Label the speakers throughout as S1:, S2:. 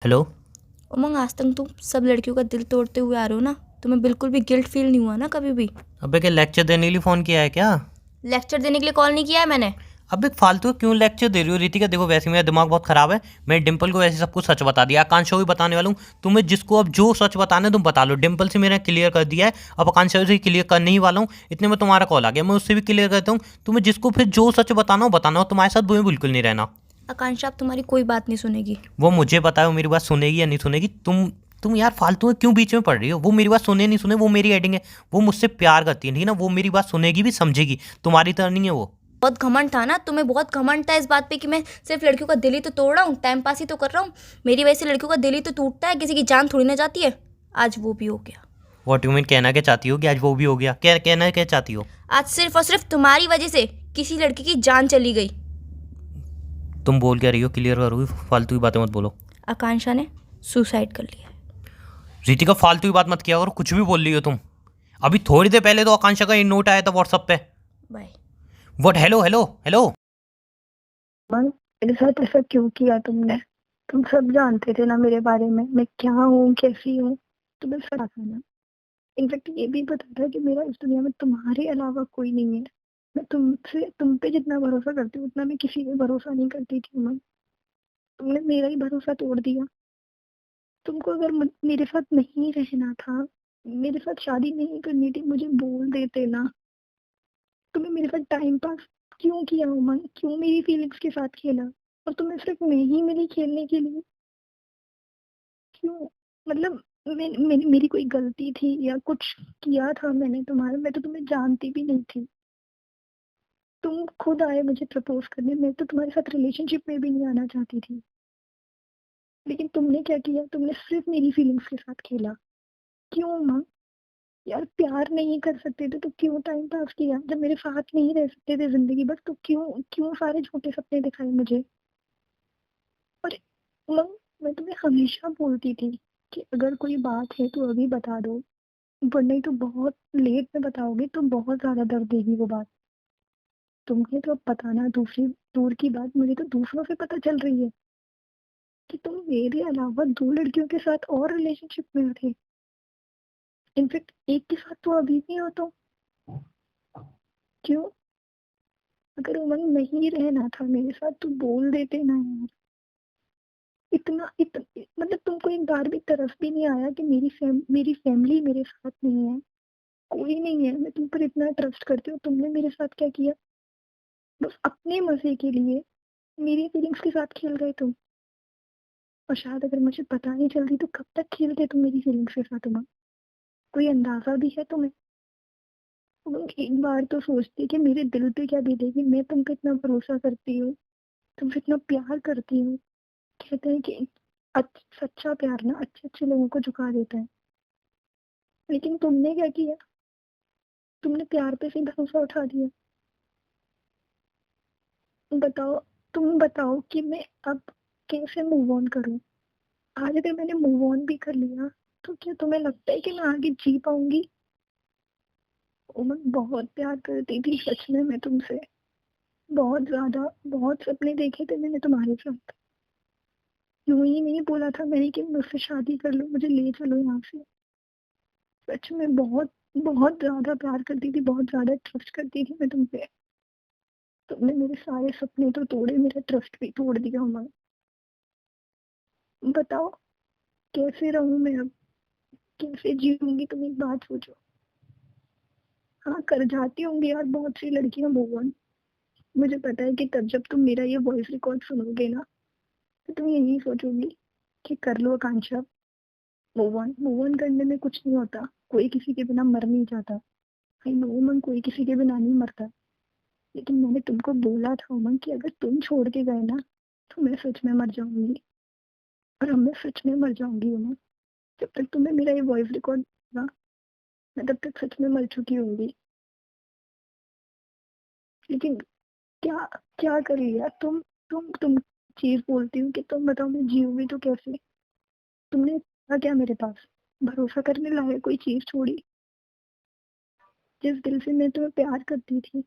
S1: Hello.
S2: उमंग, आज तक तुम सब लड़कियों का दिल तोड़ते हुए आ रहे हो ना। तुम्हें बिल्कुल भी गिल्ट फील नहीं हुआ ना कभी भी?
S1: अबे क्या लेक्चर देने के लिए फ़ोन किया है क्या?
S2: लेक्चर देने के लिए कॉल नहीं किया है मैंने।
S1: अबे फालतू क्यों लेक्चर दे रही हो रितिका? देखो वैसे मेरा दिमाग बहुत ख़राब है। मैं डिम्पल को वैसे सब कुछ सच बता दिया। आकांक्षा को भी बताने वाला हूँ। तुम्हें जिसको अब जो सच बताना है तुम बता लो। डिम्पल से मैंने क्लियर कर दिया है। अब आकांक्षा से क्लियर करने ही वाला हूँ। इतने में तुम्हारा कॉल आ गया। मैं उससे भी क्लियर करता हूँ। तुम्हें जिसको फिर जो सच बताना हो बताना हो। तुम्हारे साथ वो बिल्कुल नहीं रहना।
S2: आकांक्षा अब तुम्हारी कोई बात नहीं सुनेगी।
S1: वो मुझे पता है वो मेरी बात सुनेगी या नहीं सुनेगी। तुम यार फालतू में क्यों बीच में पड़ रही हो? वो मेरी बात सुने नहीं सुने वो मेरी एडिंग है। वो मुझसे प्यार करती है ठीक है ना। वो मेरी बात सुनेगी भी समझेगी। तुम्हारी तरह नहीं है वो।
S2: बहुत घमंड था ना तुम्हें, बहुत घमंड था इस बात पे कि मैं सिर्फ लड़कियों का दिल ही तो तोड़ रहा हूँ, टाइम पास ही तो कर रहा हूँ। मेरी वजह से लड़कियों का दिल ही तो टूटता है, किसी की जान थोड़ी ना जाती है। आज वो भी हो गया।
S1: What you mean? कहना क्या चाहती हो कि आज वो भी हो गया? क्या कहना क्या चाहती हो?
S2: आज सिर्फ और सिर्फ तुम्हारी वजह से किसी लड़की की जान चली गई।
S1: तुम बोल क्या रही हो? क्लियर करोगी? फालतू की बातें मत बोलो।
S2: आकांक्षा ने सुसाइड कर लिया है।
S1: रीतिका फालतू की बात मत किया करो। कुछ भी बोल रही हो तुम। अभी थोड़ी देर पहले तो आकांक्षा का ये नोट आया था व्हाट्सएप पे।
S2: Bye.
S1: What? Hello hello hello.
S3: मन, मेरे साथ ऐसा क्यों किया तुमने? तुम सब जानते थे ना मेरे बारे में, मैं क्या हूँ, कैसी हूँ। तुम्हें सब पता ना। इनफेक्ट ये भी पता था कि मेरा इस दुनिया में तुम्हारे अलावा कोई नहीं है। मैं तुम पे जितना भरोसा करती हूँ उतना मैं किसी पे भरोसा नहीं करती थी मन। तुमने मेरा ही भरोसा तोड़ दिया। तुमको अगर मेरे साथ नहीं रहना था, मेरे साथ शादी नहीं करनी थी, मुझे बोल देते ना। तुम्हें मेरे साथ टाइम पास क्यों किया उमंग? क्यों मेरी फीलिंग्स के साथ खेला? और तुम्हें सिर्फ मैं ही मिली खेलने के लिए? क्यों? मतलब मेरी कोई गलती थी या कुछ किया था मैंने तुम्हारा? मैं तो तुम्हें जानती भी नहीं थी। तुम खुद आए मुझे प्रपोज करने। मैं तो तुम्हारे साथ रिलेशनशिप में भी नहीं आना चाहती थी। लेकिन तुमने क्या किया? तुमने सिर्फ मेरी फीलिंग्स के साथ खेला। क्यों माँ? यार प्यार नहीं कर सकते थे तो क्यों टाइम पास किया? जब मेरे साथ नहीं रह सकते थे जिंदगी भर तो क्यों क्यों सारे झूठे सपने दिखाए मुझे? और मम, मैं तुम्हें हमेशा बोलती थी कि अगर कोई बात है तो अभी बता दो, वरना ही तो बहुत लेट में बताओगे तो बहुत ज्यादा दर्द देगी वो बात। तुम्हें तो अब बताना दूसरी दूर की बात, मुझे तो दूसरों से पता चल रही है कि तुम मेरे अलावा दो लड़कियों के साथ और रिलेशनशिप में थे। इनफेक्ट एक के साथ तो अभी भी हो तो क्यों? अगर उमंग नहीं रहना था मेरे साथ तो बोल देते ना यार। मतलब तुमको एक बार भी तरस भी नहीं आया कि मेरी फैमिली मेरे साथ नहीं है, कोई नहीं है? मैं तुम पर इतना ट्रस्ट करती हूँ, तुमने मेरे साथ क्या किया? बस अपने मजे के लिए मेरी फीलिंग्स के साथ खेल गए तुम। और शायद अगर मुझे पता नहीं चलती तो कब तक खेलते तुम मेरी फीलिंग्स के साथ उमंग? कोई अंदाजा भी है तुम्हें? उमंग एक बार तो सोचती कि मेरे दिल पे क्या बीतेगी। मैं तुम पे इतना भरोसा करती हूँ, तुमसे इतना प्यार करती हूँ। कहते हैं कि सच्चा प्यार ना अच्छे अच्छे लोगों को झुका देता है। लेकिन तुमने क्या किया? तुमने प्यार पे से भरोसा उठा दिया। बताओ, तुम बताओ कि मैं अब कैसे मूव ऑन करूं? आज अगर मैंने मूव ऑन भी कर लिया तो क्या तुम्हें लगता है कि मैं आगे जी पाऊंगी? उमर बहुत प्यार करती थी सच में मैं तुमसे, बहुत ज्यादा। बहुत सपने देखे थे मैंने तुम्हारे साथ। यूं ही नहीं बोला था मैंने कि मुझसे शादी कर लो, मुझे ले चलो यहाँ से। सच में बहुत बहुत ज्यादा प्यार करती थी, बहुत ज्यादा ट्रस्ट करती थी मैं तुम पे। तुमने मेरे सारे सपने तो तोड़े, मेरा ट्रस्ट भी तोड़ दिया उमर। बताओ कैसे रहूं मैं अब? कैसे जीऊंगी? तुम एक बात सोचो। हाँ, कर जाती होंगी यार बहुत सी लड़कियां मूव ऑन। मुझे पता है कि तब जब तुम मेरा ये वॉइस रिकॉर्ड सुनोगे ना तो तुम यही सोचोगी कि कर लो आकांक्षा, मूव ऑन करने में कुछ नहीं होता। कोई किसी के बिना मर नहीं जाता। आई नो उमंग, कोई किसी के बिना नहीं मरता। लेकिन मैंने तुमको बोला था उमंग कि अगर तुम छोड़ के गए ना तो मैं सच में मर जाऊंगी। और अब मैं सच में मर जाऊंगी उमंग। जब तक तुम्हें मेरा ये वॉइस रिकॉर्ड ना, मैं तब तक सच में मर चुकी होंगी। लेकिन क्या क्या कर लिया तुम चीज बोलती हूँ कि तुम बताओ मैं जीऊंगी तो कैसे? तुमने था क्या मेरे पास? भरोसा करने लायक कोई चीज छोड़ी? जिस दिल से मैं तुम्हें प्यार करती थी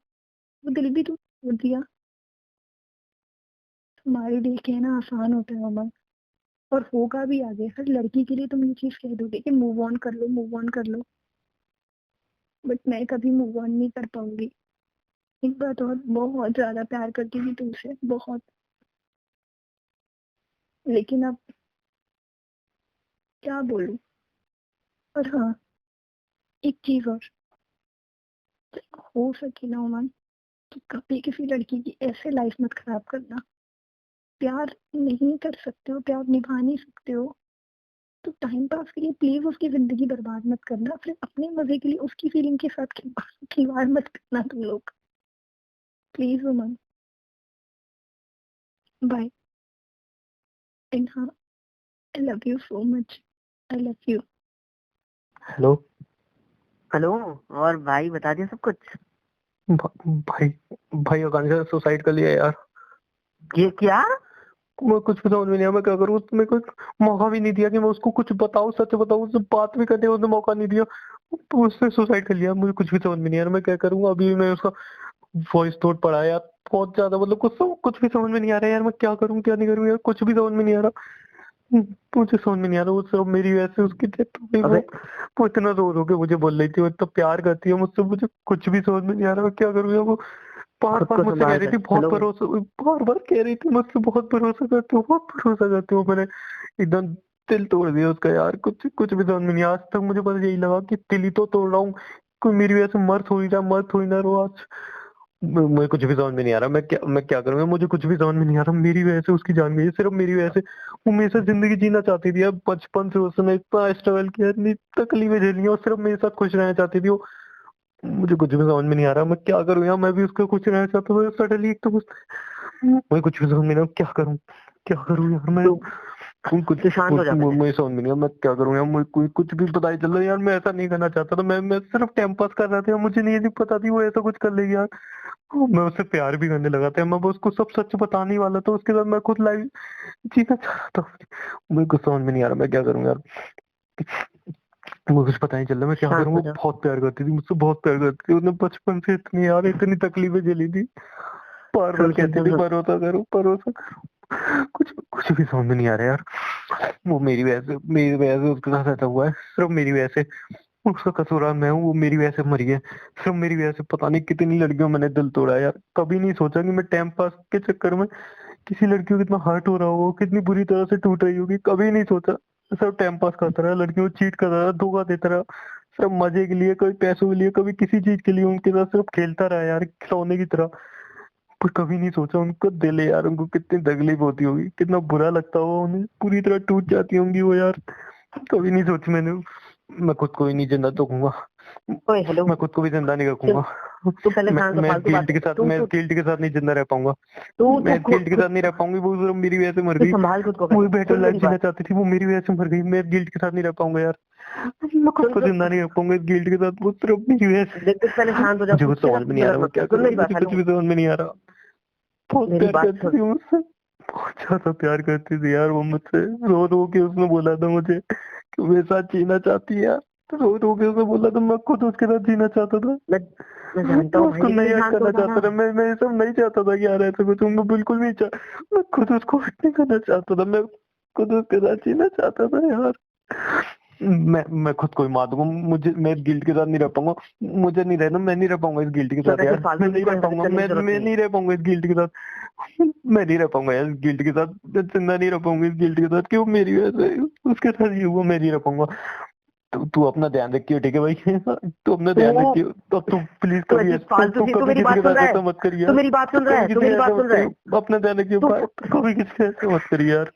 S3: वो दिल भी तुम तोड़ दिया। तुम्हारे दिल कहना आसान होता है अमन, और होगा भी आगे। हर लड़की के लिए तुम ये चीज कह दोगे कि मूव ऑन कर लो, मूव ऑन कर लो, बट मैं कभी मूव ऑन नहीं कर पाऊंगी। एक बात और, बहुत ज्यादा प्यार करती थी तुमसे, बहुत। लेकिन अब क्या बोलूं। और हाँ, एक चीज और, हो सके ना उमन, तो कभी किसी लड़की की ऐसे लाइफ मत खराब करना। प्यार नहीं कर सकते हो, प्यार निभा नहीं सकते हो, तो टाइम पास के लिए प्लीज उसकी जिंदगी बर्बाद मत करना। फिर अपने मजे के लिए उसकी फीलिंग के साथ खिलवाड़ मत करना तुम लोग, प्लीज उमन। बाय। एंड हाँ, I love you so much, I love you.
S4: Hello
S5: hello. और भाई बता दिया सब कुछ?
S4: भाई भाई आकांक्षा ने सुसाइड कर लिया यार।
S5: ये क्या?
S4: मैं कुछ भी समझ में नहीं आया, मैं क्या करूँ। उसने कुछ मौका भी नहीं दिया कि मैं उसको कुछ बताऊं, सच बताऊं, उससे बात भी करने उसने मौका नहीं दिया, तो उसने सुसाइड कर लिया। मुझे कुछ भी समझ में नहीं आ रहा, मैं क्या करूँ। अभी मैं उसका वॉइस नोट पढ़ा यार, बहुत ज्यादा, मतलब कुछ भी समझ में नहीं आ रहा यार। मैं क्या करूँ क्या नहीं करूँ यार, कुछ भी समझ में नहीं आ रहा। मुझे समझ में नहीं आ रहा। वो सब मेरी वजह से उसकी डेथ हो गई। वो इतना रो के मुझे बोल रही थी, वो इतना प्यार करती है मुझसे, मुझे कुछ भी समझ में नहीं आ रहा। मैं क्या करूँ यार। वो बार बार मुझसे कह रही थी, बहुत भरोसा, बार बार कह रही थी मुझसे, बहुत भरोसा करती हूँ, बहुत भरोसा करती हूँ। मैंने एकदम दिल तोड़ दिया उसका यार। कुछ भी समझ में नहीं। आज तक मुझे बस यही लगा कि दिल ही तो तोड़ रहा हूँ, कोई मेरी वजह से मर थोड़ी ना रो आज। मुझे कुछ भी समझ में नहीं आ रहा। मैं क्या करूंगा। मुझे कुछ भी समझ में नहीं आ रहा। मेरी वजह से उसकी जान गई है, सिर्फ मेरी वजह से। वो मेरे साथ जिंदगी जीना चाहती थी। अब बचपन से उसने इतना स्ट्रगल किया, इतनी तकलीफें झेली, और सिर्फ मेरे साथ खुश रहना चाहती थी वो। मुझे कुछ भी समझ में नहीं आ रहा। मैं क्या करूँ यार। मैं भी उसको खुश रहना चाहता हूँ, सडनली एक तो मुझे कुछ भी समझ में नहीं आ रहा। क्या करूँ यार मैं। कुछ
S5: शांत हो जाता है।
S4: मुझे समझ में नहीं आ रहा। मैं क्या करूँ यार। मुझे कुछ भी पता नहीं चल रहा यार। मैं ऐसा नहीं करना चाहता था। मैं सिर्फ टाइम पास कर रहा था। मुझे नहीं पता थी वो ऐसा कुछ कर लेगी यार। मैं उससे प्यार भी करने लगा था। मैं उसको सब सच बताने ही वाला था। उसके बाद मैं खुद लाइफ जीना चाह रहा था। मुझे कुछ समझ में नहीं आ रहा। मैं क्या करूँ यार। मुझे कुछ पता नहीं चल रहा मैं क्या करूँ। वो बहुत प्यार करती थी मुझसे, बहुत प्यार करती थी। उसने बचपन से इतनी यार, इतनी तकलीफें झेली थी। बार बार कहती थी भरोसा करो, भरोसा करो। कुछ भी समझ में नहीं आ रहा यार। वो मेरी वजह से उसके साथ ऐसा हुआ है, सिर्फ मेरी वजह से। उसका कसूर मैं हूँ, वो मेरी वजह से मरी है। सिर्फ मेरी वजह से पता नहीं कितनी लड़कियों मैंने दिल तोड़ा यार। कभी नहीं सोचा कि मैं टाइम पास के चक्कर में किसी लड़की को कितना हर्ट हो रहा होगा, कितनी बुरी तरह से टूट रही होगी। कभी नहीं सोचा। सिर्फ टाइम पास करता रहा, लड़कियों को चीट करता रहा, धोखा देता रहा, सिर्फ मजे के लिए, कभी पैसों के लिए, कभी किसी चीज के लिए उनके साथ सिर्फ खेलता रहा यार, खिलौने की तरह। पर कभी नहीं सोचा उनको दिल है यार, उनको कितनी तकलीफ होती होगी, कितना बुरा लगता होगा उन्हें, पूरी तरह टूट जाती होंगी वो यार। कभी नहीं सोची मैंने। मैं खुद को ही नहीं जिंदा रखूंगा।
S5: हेलो।
S4: मैं खुद को भी जिंदा नहीं रखूंगा।
S5: तू पहले
S4: मैं गिल्ट के साथ नहीं जिंदा रह पाऊंगा। मैं गिल्ट के साथ नहीं रह पाऊंगी। वो सिर्फ मेरी वजह से मर गई।
S5: संभाल खुद को।
S4: वो बेटर लाइफ जीना चाहती थी, वो मेरी वजह से मर गई। मैं गिल्ट के साथ नहीं रह पाऊंगा यार। मैं खुद को जिंदा नहीं रख पाऊंगा इस गिल्ट के साथ। वो सिर्फ मेरी वजह से।
S5: पहले शांत हो जा।
S4: मुझे कुछ समझ में नहीं आ रहा। क्या करूं। मुझे कुछ भी समझ में नहीं आ रहा। बहुत प्यार करती थी मुझसे, बहुत ज्यादा प्यार करती थी यार वो मुझसे। रो रो के उसने बोला था मुझे कि मेरे साथ जीना चाहती है यार। तो रो के उसने बोला था, मैं खुद उसके साथ जीना चाहता था।
S5: मैं जानता हूँ
S4: उसको नहीं याद करना चाहता था। मैं ये सब नहीं चाहता था कि यार ऐसा कुछ। मैं बिल्कुल नहीं मैं खुद उसको हट नहीं करना चाहता था। मैं खुद उसके साथ जीना चाहता था यार। मैं खुद को ही मार दूंगा। मैं गिल्ट के साथ नहीं रह पाऊंगा। मुझे नहीं रहना। मैं नहीं रह पाऊंगा इस गिल्ट के साथ यार। मैं नहीं रह पाऊंगा। मैं नहीं रह पाऊंगा इस गिल्ट के साथ। मैं नहीं रह पाऊंगा यार इस गिल्ट के साथ। मैं जिंदा नहीं रह पाऊंगा इस गिल्ट के साथ। क्यों मेरी वजह से उसके साथ ये हुआ। मैं नहीं रह पाऊंगा। तू अपना ध्यान रखियो, ठीक है भाई। तू अपना ध्यान रखियो। तो तू प्लीज कभी किसी के साथ ऐसा मत करिए।
S5: तू मेरी बात सुन रहा है?
S4: अपना ध्यान रखियो। कभी किसी से ऐसा मत करिए यार।